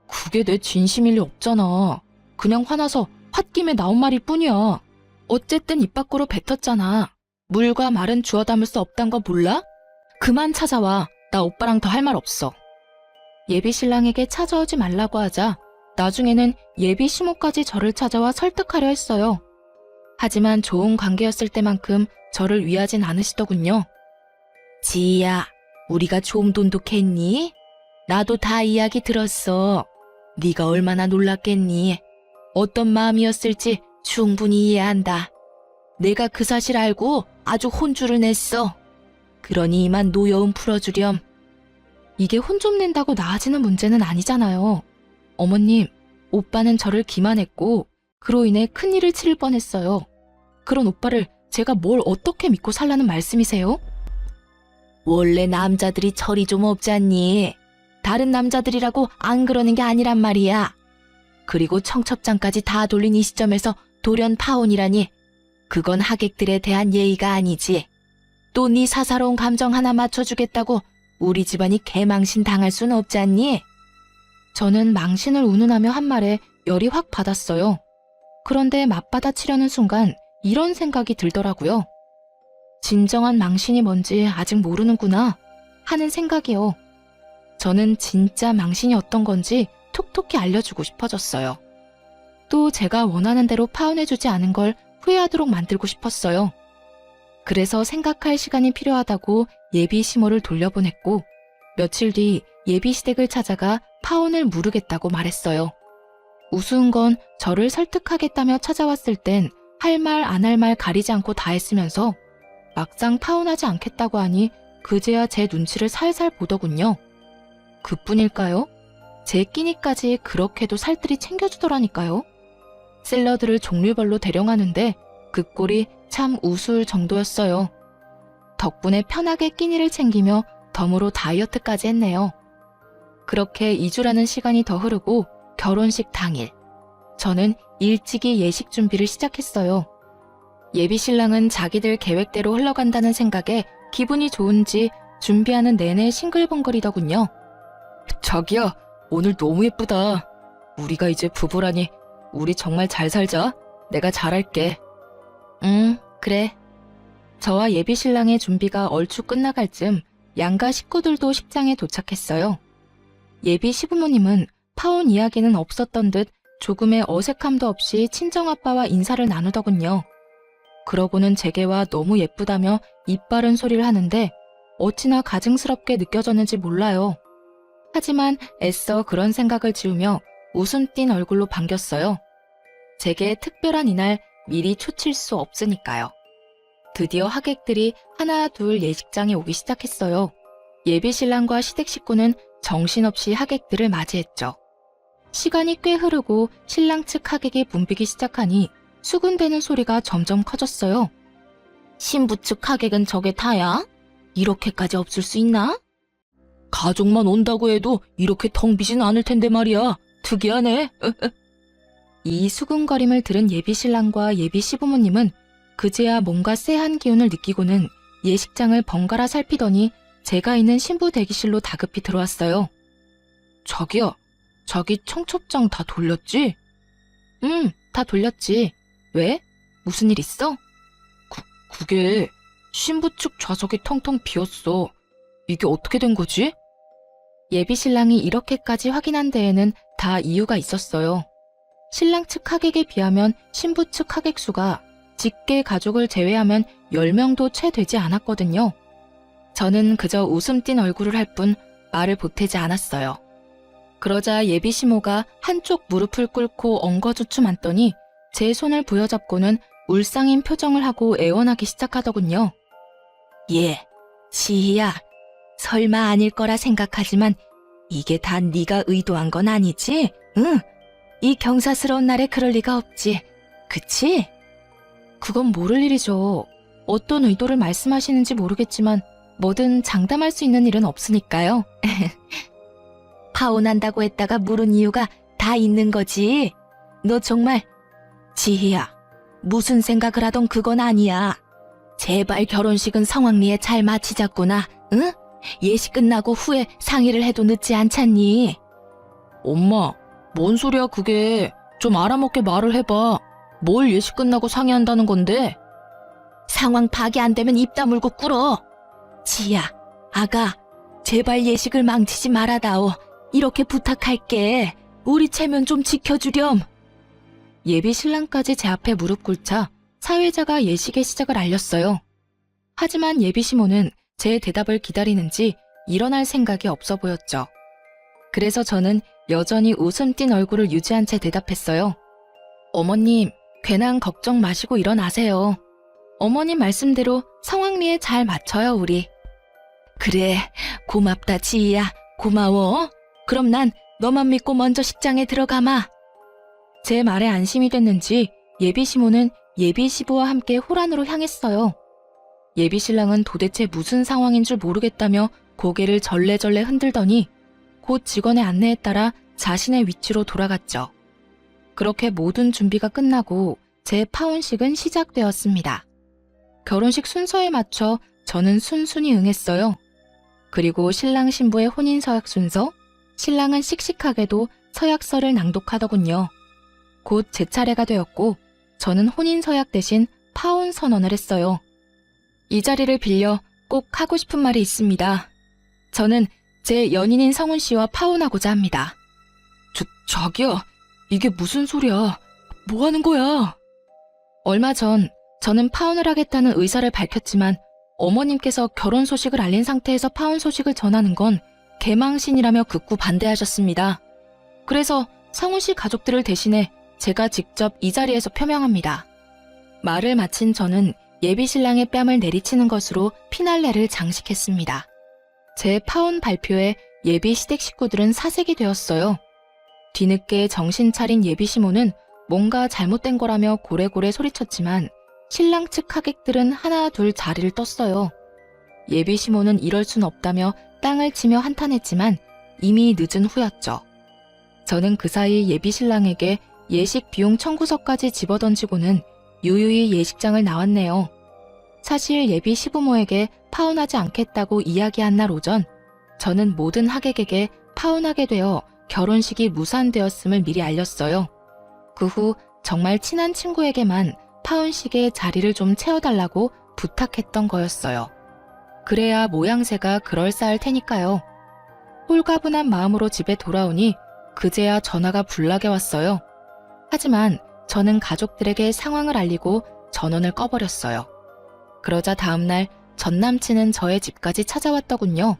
그게 내 진심일 리 없잖아. 그냥 화나서 홧김에 나온 말일 뿐이야. 어쨌든 입 밖으로 뱉었잖아. 물과 말은 주워 담을 수 없단 거 몰라? 그만 찾아와. 나 오빠랑 더 할 말 없어. 예비 신랑에게 찾아오지 말라고 하자 나중에는 예비 시모까지 저를 찾아와 설득하려 했어요. 하지만 좋은 관계였을 때만큼 저를 위하진 않으시더군요. 지희야, 우리가 좀 돈독했니? 나도 다 이야기 들었어. 네가 얼마나 놀랐겠니? 어떤 마음이었을지 충분히 이해한다. 내가 그 사실 알고 아주 혼쭐을 냈어. 그러니 이만 노여움 풀어주렴. 이게 혼 좀 낸다고 나아지는 문제는 아니잖아요. 어머님, 오빠는 저를 기만했고 그로 인해 큰일을 치를 뻔했어요. 그런 오빠를 제가 뭘 어떻게 믿고 살라는 말씀이세요? 원래 남자들이 철이 좀 없지 않니? 다른 남자들이라고 안 그러는 게 아니란 말이야. 그리고 청첩장까지 다 돌린 이 시점에서 돌연 파혼이라니. 그건 하객들에 대한 예의가 아니지. 또 네 사사로운 감정 하나 맞춰주겠다고 우리 집안이 개망신 당할 순 없지 않니? 저는 망신을 운운하며 한 말에 열이 확 받았어요. 그런데 맞받아치려는 순간 이런 생각이 들더라고요. 진정한 망신이 뭔지 아직 모르는구나 하는 생각이요. 저는 진짜 망신이 어떤 건지 톡톡히 알려주고 싶어졌어요. 또 제가 원하는 대로 파혼해주지 않은 걸 후회하도록 만들고 싶었어요. 그래서 생각할 시간이 필요하다고 예비 시모를 돌려보냈고 며칠 뒤 예비 시댁을 찾아가 파혼을 무르겠다고 말했어요. 우스운 건 저를 설득하겠다며 찾아왔을 땐 할 말 안 할 말 가리지 않고 다 했으면서 막상 파혼하지 않겠다고 하니 그제야 제 눈치를 살살 보더군요. 그뿐일까요? 제 끼니까지 그렇게도 살뜰히 챙겨주더라니까요. 샐러드를 종류별로 대령하는데 그 꼴이 참 우스울 정도였어요. 덕분에 편하게 끼니를 챙기며 덤으로 다이어트까지 했네요. 그렇게 2주라는 시간이 더 흐르고 결혼식 당일, 저는 일찍이 예식 준비를 시작했어요. 예비 신랑은 자기들 계획대로 흘러간다는 생각에 기분이 좋은지 준비하는 내내 싱글벙글이더군요. 자기야, 오늘 너무 예쁘다. 우리가 이제 부부라니 우리 정말 잘 살자. 내가 잘할게. 그래. 저와 예비 신랑의 준비가 얼추 끝나갈 즈음 양가 식구들도 식장에 도착했어요. 예비 시부모님은 파혼 이야기는 없었던 듯 조금의 어색함도 없이 친정아빠와 인사를 나누더군요. 그러고는 제게와 너무 예쁘다며 입바른 소리를 하는데 어찌나 가증스럽게 느껴졌는지 몰라요. 하지만 애써 그런 생각을 지우며 웃음 띤 얼굴로 반겼어요. 제게 특별한 이날 미리 초칠 수 없으니까요. 드디어 하객들이 하나 둘 예식장에 오기 시작했어요. 예비 신랑과 시댁 식구는 정신없이 하객들을 맞이했죠. 시간이 꽤 흐르고 신랑 측 하객이 붐비기 시작하니 수군대는 소리가 점점 커졌어요. 신부 측 하객은 저게 다야? 이렇게까지 없을 수 있나? 가족만 온다고 해도 이렇게 텅 비진 않을 텐데 말이야. 특이하네. 이 수군거림을 들은 예비 신랑과 예비 시부모님은 그제야 뭔가 쎄한 기운을 느끼고는 예식장을 번갈아 살피더니 제가 있는 신부 대기실로 다급히 들어왔어요. 자기야, 자기 청첩장 다 돌렸지? 응, 다 돌렸지. 왜? 무슨 일 있어? 그게 신부 측 좌석이 텅텅 비었어. 이게 어떻게 된 거지? 예비 신랑이 이렇게까지 확인한 데에는 다 이유가 있었어요. 신랑 측 하객에 비하면 신부 측 하객 수가 직계 가족을 제외하면 10명도 채 되지 않았거든요. 저는 그저 웃음 띤 얼굴을 할 뿐 말을 보태지 않았어요. 그러자 예비 시모가 한쪽 무릎을 꿇고 엉거주춤 앉더니 제 손을 부여잡고는 울상인 표정을 하고 애원하기 시작하더군요. 지희야, 설마 아닐 거라 생각하지만 이게 다 네가 의도한 건 아니지? 응? 이 경사스러운 날에 그럴 리가 없지. 그치? 그건 모를 일이죠. 어떤 의도를 말씀하시는지 모르겠지만 뭐든 장담할 수 있는 일은 없으니까요. 파혼한다고 했다가 물은 이유가 다 있는 거지. 너 정말 지희야, 무슨 생각을 하던 그건 아니야. 제발 결혼식은 성황리에 잘 마치자꾸나. 응? 예식 끝나고 후에 상의를 해도 늦지 않잖니. 엄마, 뭔 소리야 그게. 좀 알아먹게 말을 해봐. 뭘 예식 끝나고 상의한다는 건데? 상황 파악이 안 되면 입 다물고 꿇어. 지희야, 아가, 제발 예식을 망치지 말아다오. 이렇게 부탁할게. 우리 체면 좀 지켜주렴. 예비 신랑까지 제 앞에 무릎 꿇자 사회자가 예식의 시작을 알렸어요. 하지만 예비 시모는 제 대답을 기다리는지 일어날 생각이 없어 보였죠. 그래서 저는 여전히 웃음 띤 얼굴을 유지한 채 대답했어요. 어머님, 괜한 걱정 마시고 일어나세요. 어머님 말씀대로 성황리에 잘 맞춰요, 우리. 그래, 고맙다, 지희야. 고마워. 그럼 난 너만 믿고 먼저 식장에 들어가마. 제 말에 안심이 됐는지 예비 시모는 예비 시부와 함께 호란으로 향했어요. 예비 신랑은 도대체 무슨 상황인 줄 모르겠다며 고개를 절레절레 흔들더니 곧 직원의 안내에 따라 자신의 위치로 돌아갔죠. 그렇게 모든 준비가 끝나고 제 파혼식은 시작되었습니다. 결혼식 순서에 맞춰 저는 순순히 응했어요. 그리고 신랑 신부의 혼인 서약 순서, 신랑은 씩씩하게도 서약서를 낭독하더군요. 곧 제 차례가 되었고 저는 혼인 서약 대신 파혼 선언을 했어요. 이 자리를 빌려 꼭 하고 싶은 말이 있습니다. 저는 제 연인인 성훈 씨와 파혼하고자 합니다. 자기야, 이게 무슨 소리야? 뭐 하는 거야? 얼마 전 저는 파혼을 하겠다는 의사를 밝혔지만 어머님께서 결혼 소식을 알린 상태에서 파혼 소식을 전하는 건 개망신이라며 극구 반대하셨습니다. 그래서 성훈 씨 가족들을 대신해 제가 직접 이 자리에서 표명합니다. 말을 마친 저는 예비 신랑의 뺨을 내리치는 것으로 피날레를 장식했습니다. 제 파혼 발표에 예비 시댁 식구들은 사색이 되었어요. 뒤늦게 정신 차린 예비 시모는 뭔가 잘못된 거라며 고래고래 소리쳤지만 신랑 측 하객들은 하나 둘 자리를 떴어요. 예비 시모는 이럴 순 없다며 땅을 치며 한탄했지만 이미 늦은 후였죠. 저는 그 사이 예비 신랑에게 예식 비용 청구서까지 집어던지고는 유유히 예식장을 나왔네요. 사실 예비 시부모에게 파혼하지 않겠다고 이야기한 날 오전, 저는 모든 하객에게 파혼하게 되어 결혼식이 무산되었음을 미리 알렸어요. 그 후 정말 친한 친구에게만 파혼식에 자리를 좀 채워달라고 부탁했던 거였어요. 그래야 모양새가 그럴싸할 테니까요. 홀가분한 마음으로 집에 돌아오니 그제야 전화가 불나게 왔어요. 하지만 저는 가족들에게 상황을 알리고 전원을 꺼버렸어요. 그러자 다음날 전 남친은 저의 집까지 찾아왔더군요.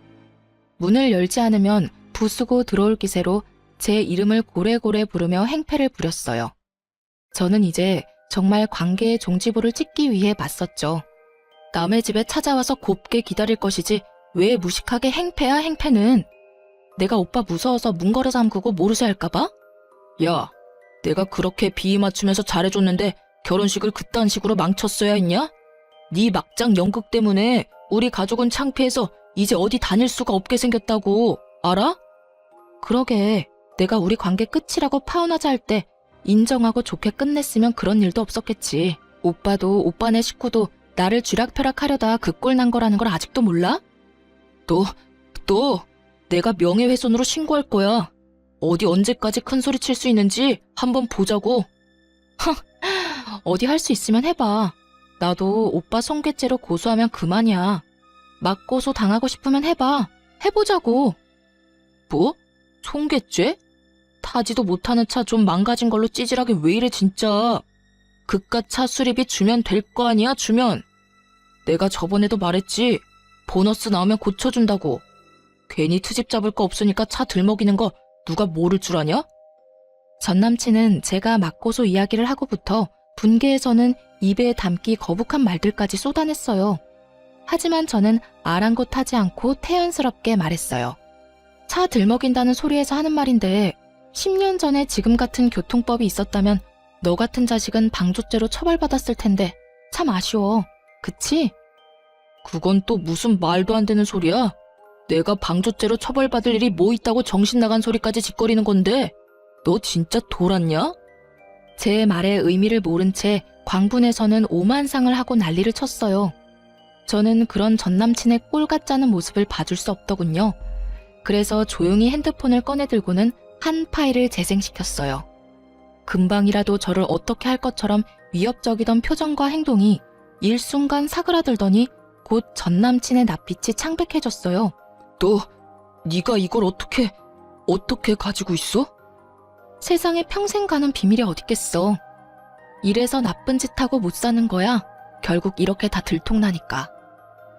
문을 열지 않으면 부수고 들어올 기세로 제 이름을 고래고래 부르며 행패를 부렸어요. 저는 이제 정말 관계의 종지부를 찍기 위해 맞섰죠. 남의 집에 찾아와서 곱게 기다릴 것이지 왜 무식하게 행패야 행패는. 내가 오빠 무서워서 문 걸어 잠그고 모르쇠 할까봐? 야, 내가 그렇게 비위 맞추면서 잘해줬는데 결혼식을 그딴 식으로 망쳤어야 했냐? 네 막장 연극 때문에 우리 가족은 창피해서 이제 어디 다닐 수가 없게 생겼다고. 알아? 그러게, 내가 우리 관계 끝이라고 파혼하자 할 때 인정하고 좋게 끝냈으면 그런 일도 없었겠지. 오빠도 오빠네 식구도 나를 쥐락펴락하려다 그 꼴 난 거라는 걸 아직도 몰라? 또 내가 명예훼손으로 신고할 거야. 어디 언제까지 큰 소리 칠 수 있는지 한번 보자고. 어디 할 수 있으면 해봐. 나도 오빠 성괴죄로 고소하면 그만이야. 맞고소 당하고 싶으면 해봐. 해보자고. 뭐? 성괴죄? 타지도 못하는 차 좀 망가진 걸로 찌질하게 왜 이래 진짜. 그깟 차 수리비 주면 될 거 아니야, 주면. 내가 저번에도 말했지. 보너스 나오면 고쳐준다고. 괜히 트집 잡을 거 없으니까 차 들먹이는 거 누가 모를 줄 아냐? 전 남친은 제가 맞고소 이야기를 하고부터 분개에서는 입에 담기 거북한 말들까지 쏟아냈어요. 하지만 저는 아랑곳하지 않고 태연스럽게 말했어요. 차 들먹인다는 소리에서 하는 말인데 10년 전에 지금 같은 교통법이 있었다면 너 같은 자식은 방조죄로 처벌받았을 텐데 참 아쉬워. 그치? 그건 또 무슨 말도 안 되는 소리야? 내가 방조죄로 처벌받을 일이 뭐 있다고 정신 나간 소리까지 짓거리는 건데 너 진짜 돌았냐? 제 말의 의미를 모른 채 광분에서는 오만상을 하고 난리를 쳤어요. 저는 그런 전남친의 꼴 같자는 모습을 봐줄 수 없더군요. 그래서 조용히 핸드폰을 꺼내들고는 한 파일을 재생시켰어요. 금방이라도 저를 어떻게 할 것처럼 위협적이던 표정과 행동이 일순간 사그라들더니 곧 전남친의 낯빛이 창백해졌어요. 네가 이걸 어떻게 가지고 있어? 세상에 평생 가는 비밀이 어딨겠어. 이래서 나쁜 짓 하고 못 사는 거야. 결국 이렇게 다 들통나니까.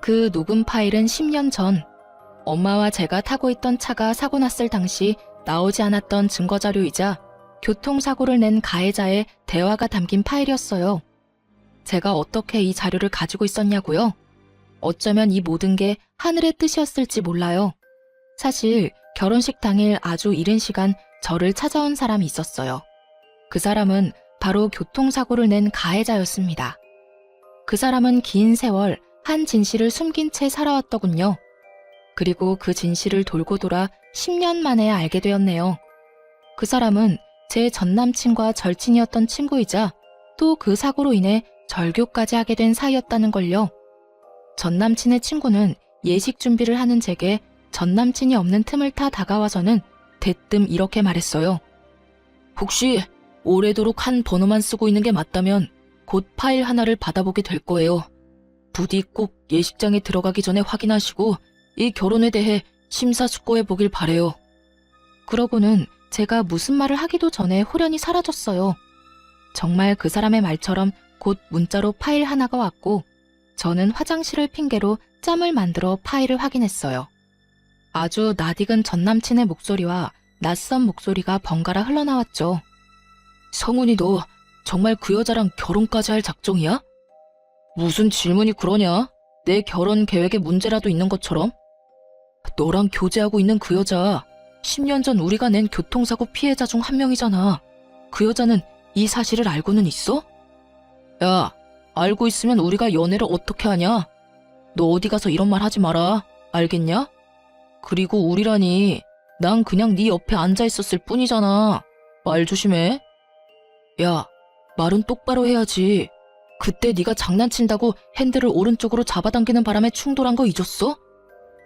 그 녹음 파일은 10년 전 엄마와 제가 타고 있던 차가 사고 났을 당시 나오지 않았던 증거자료이자 교통사고를 낸 가해자의 대화가 담긴 파일이었어요. 제가 어떻게 이 자료를 가지고 있었냐고요? 어쩌면 이 모든 게 하늘의 뜻이었을지 몰라요. 사실 결혼식 당일 아주 이른 시간 저를 찾아온 사람이 있었어요. 그 사람은 바로 교통사고를 낸 가해자였습니다. 그 사람은 긴 세월 한 진실을 숨긴 채 살아왔더군요. 그리고 그 진실을 돌고 돌아 10년 만에 알게 되었네요. 그 사람은 제 전남친과 절친이었던 친구이자 또 그 사고로 인해 절교까지 하게 된 사이였다는 걸요. 전남친의 친구는 예식 준비를 하는 제게 전남친이 없는 틈을 타 다가와서는 대뜸 이렇게 말했어요. 혹시 오래도록 한 번호만 쓰고 있는 게 맞다면 곧 파일 하나를 받아보게 될 거예요. 부디 꼭 예식장에 들어가기 전에 확인하시고 이 결혼에 대해 심사숙고해 보길 바래요. 그러고는 제가 무슨 말을 하기도 전에 호련히 사라졌어요. 정말 그 사람의 말처럼 곧 문자로 파일 하나가 왔고 저는 화장실을 핑계로 짬을 만들어 파일을 확인했어요. 아주 낯익은 전남친의 목소리와 낯선 목소리가 번갈아 흘러나왔죠. 성훈이 너 정말 그 여자랑 결혼까지 할 작정이야? 무슨 질문이 그러냐? 내 결혼 계획에 문제라도 있는 것처럼? 너랑 교제하고 있는 그 여자 10년 전 우리가 낸 교통사고 피해자 중 한 명이잖아. 그 여자는 이 사실을 알고는 있어? 야, 알고 있으면 우리가 연애를 어떻게 하냐? 너 어디 가서 이런 말 하지 마라. 알겠냐? 그리고 우리라니 난 그냥 네 옆에 앉아있었을 뿐이잖아. 말 조심해. 야, 말은 똑바로 해야지. 그때 네가 장난친다고 핸들을 오른쪽으로 잡아당기는 바람에 충돌한 거 잊었어?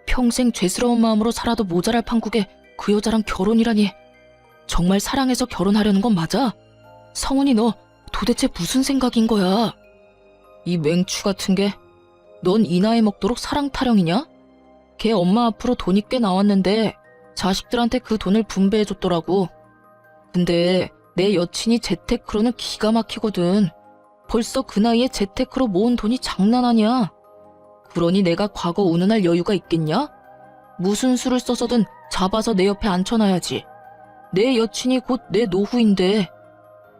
평생 죄스러운 마음으로 살아도 모자랄 판국에 그 여자랑 결혼이라니. 정말 사랑해서 결혼하려는 건 맞아? 성훈이 너 도대체 무슨 생각인 거야? 이 맹추 같은 게 넌 이 나이 먹도록 사랑 타령이냐? 걔 엄마 앞으로 돈이 꽤 나왔는데 자식들한테 그 돈을 분배해줬더라고. 근데 내 여친이 재테크로는 기가 막히거든. 벌써 그 나이에 재테크로 모은 돈이 장난 아니야. 그러니 내가 과거 운운할 여유가 있겠냐? 무슨 수를 써서든 잡아서 내 옆에 앉혀놔야지. 내 여친이 곧 내 노후인데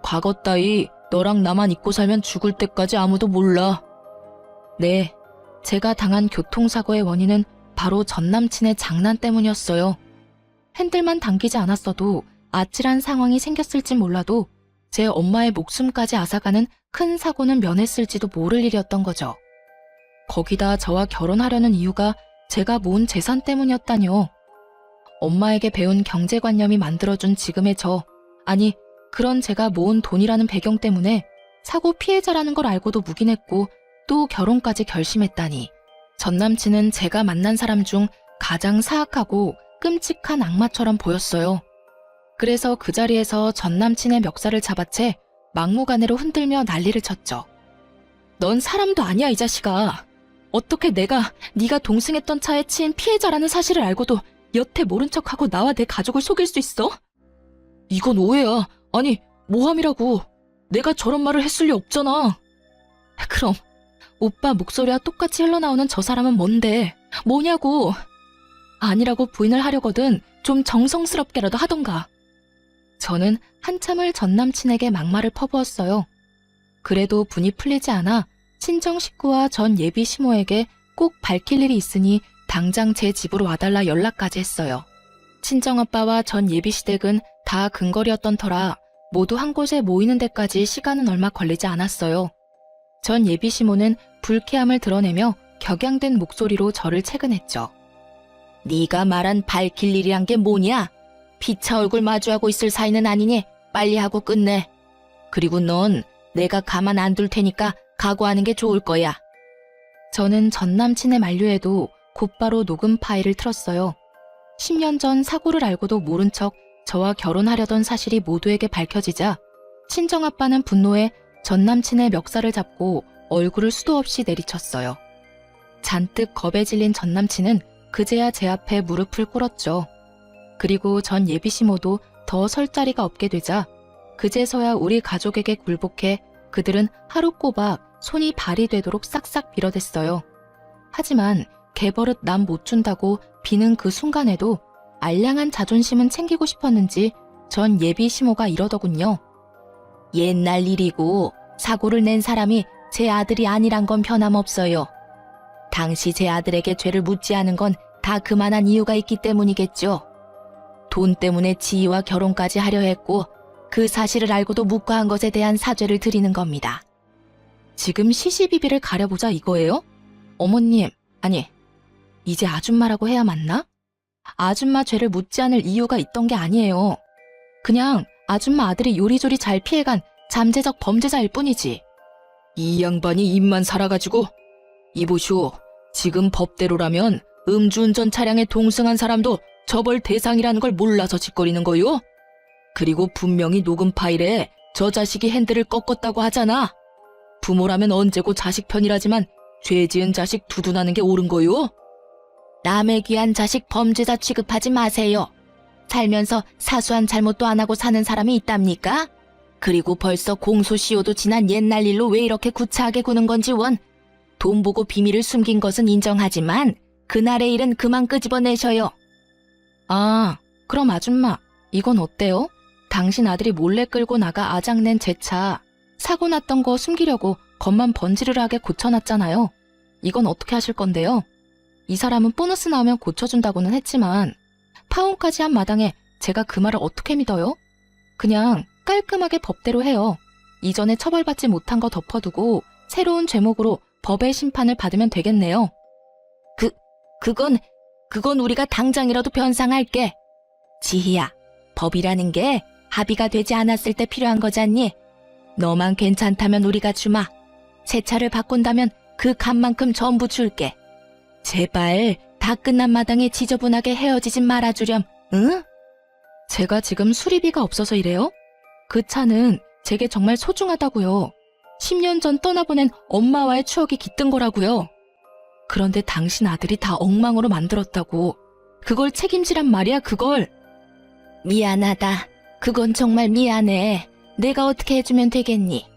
과거 따위 너랑 나만 잊고 살면 죽을 때까지 아무도 몰라. 네, 제가 당한 교통사고의 원인은 바로 전남친의 장난 때문이었어요. 핸들만 당기지 않았어도 아찔한 상황이 생겼을진 몰라도 제 엄마의 목숨까지 앗아가는 큰 사고는 면했을지도 모를 일이었던 거죠. 거기다 저와 결혼하려는 이유가 제가 모은 재산 때문이었다뇨. 엄마에게 배운 경제관념이 만들어준 지금의 저, 아니 그런 제가 모은 돈이라는 배경 때문에 사고 피해자라는 걸 알고도 묵인했고 또 결혼까지 결심했다니. 전남친은 제가 만난 사람 중 가장 사악하고 끔찍한 악마처럼 보였어요. 그래서 그 자리에서 전남친의 멱살을 잡아채 막무가내로 흔들며 난리를 쳤죠. 넌 사람도 아니야 이 자식아. 어떻게 내가 네가 동승했던 차에 치인 피해자라는 사실을 알고도 여태 모른 척하고 나와 내 가족을 속일 수 있어? 이건 오해야. 아니 모함이라고. 내가 저런 말을 했을 리 없잖아. 그럼 오빠 목소리와 똑같이 흘러나오는 저 사람은 뭔데? 뭐냐고. 아니라고 부인을 하려거든 좀 정성스럽게라도 하던가. 저는 한참을 전남친에게 막말을 퍼부었어요. 그래도 분이 풀리지 않아 친정 식구와 전 예비 시모에게 꼭 밝힐 일이 있으니 당장 제 집으로 와달라 연락까지 했어요. 친정아빠와 전 예비 시댁은 다 근거리였던 터라 모두 한 곳에 모이는 데까지 시간은 얼마 걸리지 않았어요. 전 예비 시모는 불쾌함을 드러내며 격양된 목소리로 저를 채근했죠. 네가 말한 밝힐 일이란 게 뭐냐? 피차 얼굴 마주하고 있을 사이는 아니니 빨리 하고 끝내. 그리고 넌 내가 가만 안 둘 테니까 각오하는 게 좋을 거야. 저는 전 남친의 만류에도 곧바로 녹음 파일을 틀었어요. 10년 전 사고를 알고도 모른 척 저와 결혼하려던 사실이 모두에게 밝혀지자 친정아빠는 분노에 전 남친의 멱살을 잡고 얼굴을 수도 없이 내리쳤어요. 잔뜩 겁에 질린 전 남친은 그제야 제 앞에 무릎을 꿇었죠. 그리고 전 예비 시모도 더 설 자리가 없게 되자 그제서야 우리 가족에게 굴복해 그들은 하루 꼬박 손이 발이 되도록 싹싹 빌어댔어요. 하지만 개버릇 남 못 준다고 비는 그 순간에도 알량한 자존심은 챙기고 싶었는지 전 예비 시모가 이러더군요. 옛날 일이고 사고를 낸 사람이 제 아들이 아니란 건 변함없어요. 당시 제 아들에게 죄를 묻지 않은 건 다 그만한 이유가 있기 때문이겠죠. 돈 때문에 지희와 결혼까지 하려 했고 그 사실을 알고도 묵과한 것에 대한 사죄를 드리는 겁니다. 지금 시시비비를 가려보자 이거예요? 어머님, 아니, 이제 아줌마라고 해야 맞나? 아줌마 죄를 묻지 않을 이유가 있던 게 아니에요. 그냥 아줌마 아들이 요리조리 잘 피해간 잠재적 범죄자일 뿐이지. 이 양반이 입만 살아가지고. 이보시오, 지금 법대로라면 음주운전 차량에 동승한 사람도 처벌 대상이라는 걸 몰라서 짓거리는 거요? 그리고 분명히 녹음 파일에 저 자식이 핸들을 꺾었다고 하잖아. 부모라면 언제고 자식 편이라지만 죄 지은 자식 두둔하는 게 옳은 거요? 남의 귀한 자식 범죄자 취급하지 마세요. 살면서 사소한 잘못도 안 하고 사는 사람이 있답니까? 그리고 벌써 공소시효도 지난 옛날 일로 왜 이렇게 구차하게 구는 건지 원. 돈 보고 비밀을 숨긴 것은 인정하지만 그날의 일은 그만 끄집어내셔요. 아, 그럼 아줌마, 이건 어때요? 당신 아들이 몰래 끌고 나가 아작낸 제 차 사고 났던 거 숨기려고 겉만 번지르르하게 고쳐놨잖아요. 이건 어떻게 하실 건데요? 이 사람은 보너스 나오면 고쳐준다고는 했지만 파혼까지 한 마당에 제가 그 말을 어떻게 믿어요? 그냥 깔끔하게 법대로 해요. 이전에 처벌받지 못한 거 덮어두고 새로운 죄목으로 법의 심판을 받으면 되겠네요. 그건 우리가 당장이라도 변상할게. 지희야, 법이라는 게 합의가 되지 않았을 때 필요한 거잖니? 너만 괜찮다면 우리가 주마. 새 차를 바꾼다면 그 값만큼 전부 줄게. 제발 다 끝난 마당에 지저분하게 헤어지진 말아주렴, 응? 제가 지금 수리비가 없어서 이래요? 그 차는 제게 정말 소중하다고요. 10년 전 떠나보낸 엄마와의 추억이 깃든 거라고요. 그런데 당신 아들이 다 엉망으로 만들었다고. 그걸 책임지란 말이야, 그걸. 미안하다. 그건 정말 미안해. 내가 어떻게 해주면 되겠니?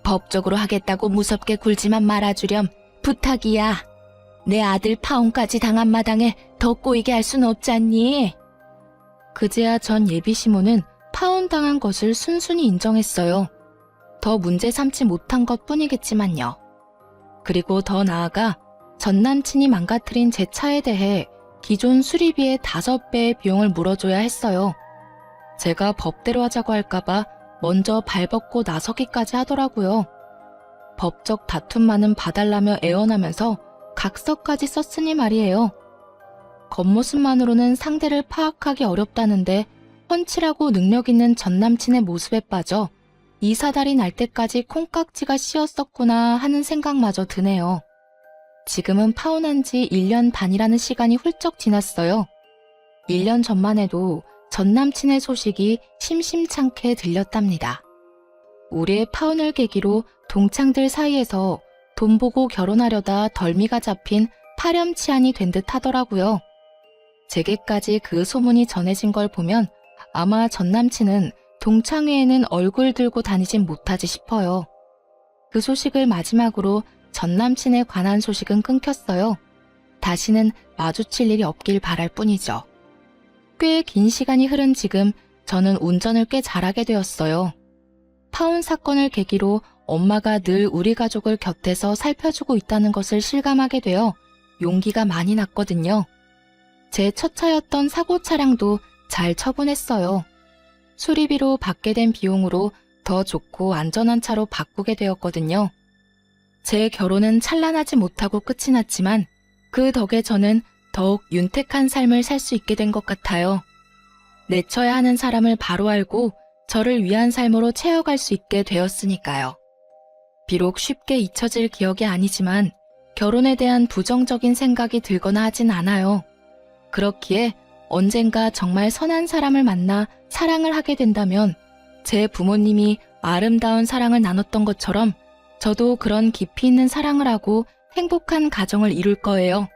법적으로 하겠다고 무섭게 굴지만 말아주렴. 부탁이야. 내 아들 파혼까지 당한 마당에 더 꼬이게 할 순 없잖니? 그제야 전 예비 시모는 파혼당한 것을 순순히 인정했어요. 더 문제 삼지 못한 것 뿐이겠지만요. 그리고 더 나아가 전 남친이 망가뜨린 제 차에 대해 기존 수리비의 5배의 비용을 물어줘야 했어요. 제가 법대로 하자고 할까봐 먼저 발벗고 나서기까지 하더라고요. 법적 다툼만은 봐달라며 애원하면서 각서까지 썼으니 말이에요. 겉모습만으로는 상대를 파악하기 어렵다는데 훤칠하고 능력 있는 전 남친의 모습에 빠져 이 사달이 날 때까지 콩깍지가 씌었었구나 하는 생각마저 드네요. 지금은 파혼한 지 1년 반이라는 시간이 훌쩍 지났어요. 1년 전만 해도 전 남친의 소식이 심심찮게 들렸답니다. 우리의 파혼을 계기로 동창들 사이에서 돈 보고 결혼하려다 덜미가 잡힌 파렴치한이 된 듯 하더라고요. 제게까지 그 소문이 전해진 걸 보면 아마 전 남친은 동창회에는 얼굴 들고 다니진 못하지 싶어요. 그 소식을 마지막으로 전 남친에 관한 소식은 끊겼어요. 다시는 마주칠 일이 없길 바랄 뿐이죠. 꽤 긴 시간이 흐른 지금 저는 운전을 꽤 잘하게 되었어요. 파혼 사건을 계기로 엄마가 늘 우리 가족을 곁에서 살펴주고 있다는 것을 실감하게 되어 용기가 많이 났거든요. 제 첫 차였던 사고 차량도 잘 처분했어요. 수리비로 받게 된 비용으로 더 좋고 안전한 차로 바꾸게 되었거든요. 제 결혼은 찬란하지 못하고 끝이 났지만 그 덕에 저는 더욱 윤택한 삶을 살 수 있게 된 것 같아요. 내쳐야 하는 사람을 바로 알고 저를 위한 삶으로 채워갈 수 있게 되었으니까요. 비록 쉽게 잊혀질 기억이 아니지만 결혼에 대한 부정적인 생각이 들거나 하진 않아요. 그렇기에 언젠가 정말 선한 사람을 만나 사랑을 하게 된다면 제 부모님이 아름다운 사랑을 나눴던 것처럼 저도 그런 깊이 있는 사랑을 하고 행복한 가정을 이룰 거예요.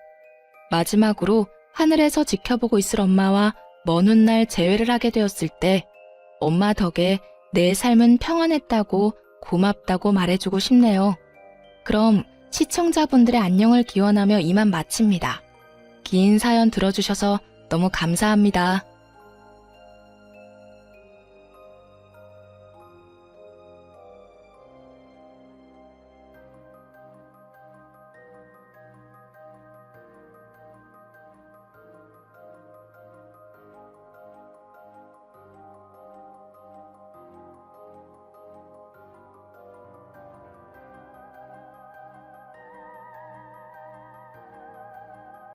마지막으로 하늘에서 지켜보고 있을 엄마와 먼 훗날 재회를 하게 되었을 때 엄마 덕에 내 삶은 평안했다고 고맙다고 말해주고 싶네요. 그럼 시청자분들의 안녕을 기원하며 이만 마칩니다. 긴 사연 들어주셔서 너무 감사합니다.